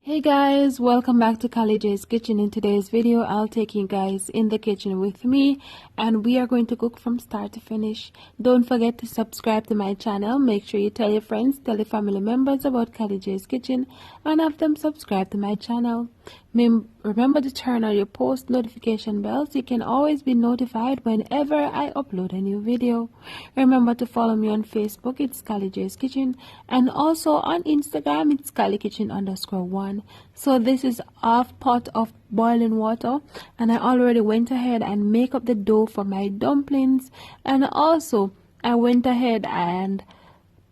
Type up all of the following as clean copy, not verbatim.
Hey guys, welcome back to Kali J's Kitchen. In today's video, I'll take you guys in the kitchen with me and we are going to cook from start to finish. Don't forget to subscribe to my channel. Make sure you tell your friends, tell your family members about Kali J's Kitchen and have them subscribe to my channel. Remember to turn on your post notification bell so you can always be notified whenever I upload a new video. Remember to follow me on Facebook, it's Kali J's Kitchen, and also on Instagram, it's KaliKitchen_1. So this is half pot of boiling water, and I already went ahead and make up the dough for my dumplings, and also I went ahead and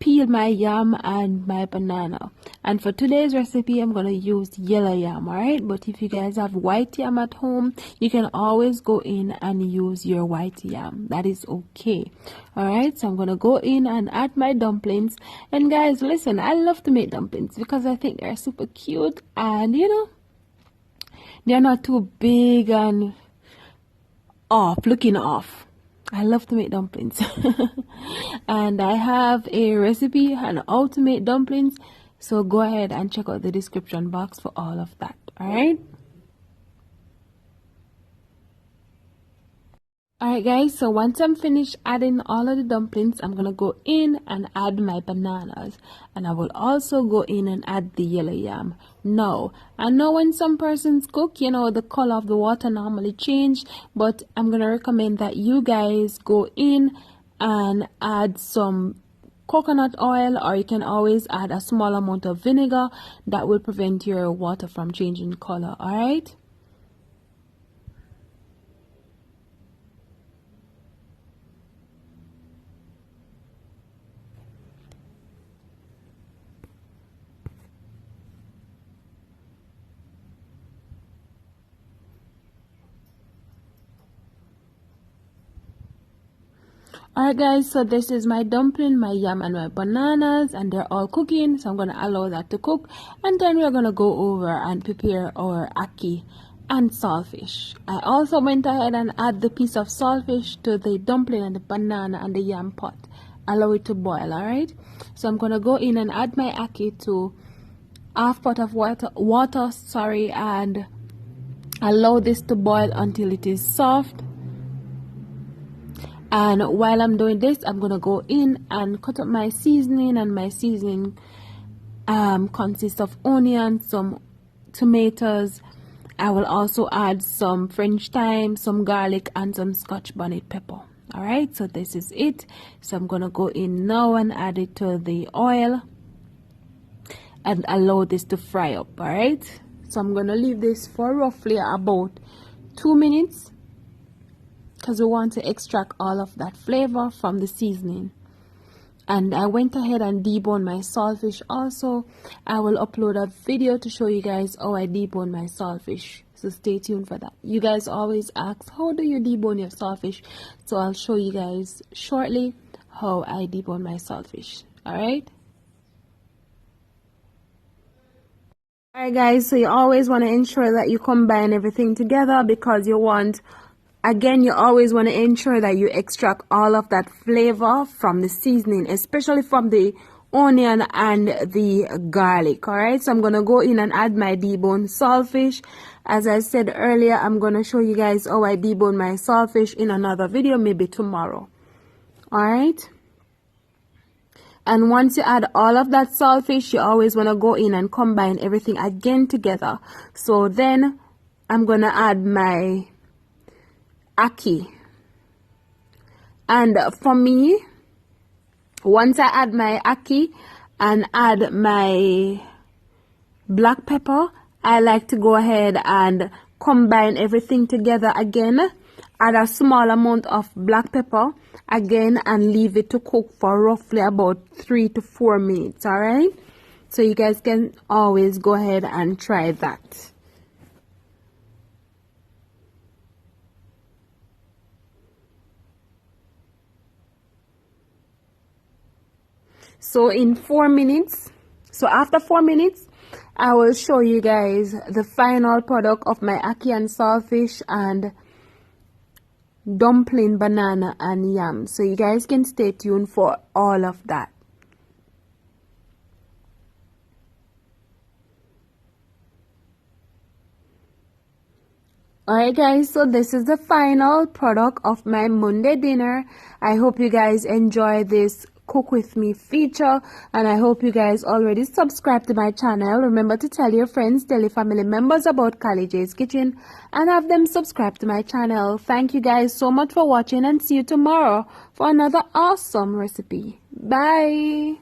peel my yam and my banana. And for today's recipe, I'm going to use yellow yam, alright? But if you guys have white yam at home, you can always go in and use your white yam. That is okay. Alright, so I'm going to go in and add my dumplings. And guys, listen, I love to make dumplings because I think they're super cute and, you know, they're not too big and looking off. I love to make dumplings. And I have a recipe on how to make dumplings, so go ahead and check out the description box for all of that. Alright guys, so once I'm finished adding all of the dumplings, I'm gonna go in and add my bananas, and I will also go in and add the yellow yam. Now I know when some persons cook, you know, the color of the water normally change, but I'm gonna recommend that you guys go in and add some coconut oil, or you can always add a small amount of vinegar. That will prevent your water from changing color. All right. Alright guys, so this is my dumpling, my yam and my bananas, and they're all cooking, so I'm going to allow that to cook, and then we're going to go over and prepare our ackee and saltfish. I also went ahead and add the piece of saltfish to the dumpling and the banana and the yam pot. Allow it to boil. Alright, so I'm going to go in and add my ackee to half pot of water, and allow this to boil until it is soft. And while I'm doing this, I'm gonna go in and cut up my seasoning, and my seasoning consists of onion, some tomatoes. I will also add some French thyme, some garlic, and some Scotch bonnet pepper. Alright, so this is it. So I'm gonna go in now and add it to the oil and allow this to fry up. Alright, so I'm gonna leave this for roughly about 2 minutes, because we want to extract all of that flavor from the seasoning. And I went ahead and deboned my saltfish also. I will upload a video to show you guys how I debone my saltfish, so stay tuned for that. You guys always ask, how do you debone your saltfish? So I'll show you guys shortly how I debone my saltfish. Alright guys, so you always want to ensure that you combine everything together, because you want, again, you always want to ensure that you extract all of that flavor from the seasoning, especially from the onion and the garlic. Alright, so I'm going to go in and add my deboned saltfish. As I said earlier, I'm going to show you guys how I debone my saltfish in another video, maybe tomorrow. Alright, and once you add all of that saltfish, you always want to go in and combine everything again together. So then I'm going to add my ackee, and for me, once I add my ackee and add my black pepper, I like to go ahead and combine everything together again, add a small amount of black pepper again, and leave it to cook for roughly about 3 to 4 minutes. All right, so you guys can always go ahead and try that. So in 4 minutes, so after 4 minutes, I will show you guys the final product of my ackee and saltfish and dumpling, banana and yam. So you guys can stay tuned for all of that. Alright guys, so this is the final product of my Monday dinner. I hope you guys enjoy this cook with me feature, and I hope you guys already subscribe to my channel. Remember to tell your friends, tell your family members about Callie J's Kitchen, and have them subscribe to my channel. Thank you guys so much for watching, and see you tomorrow for another awesome recipe. Bye.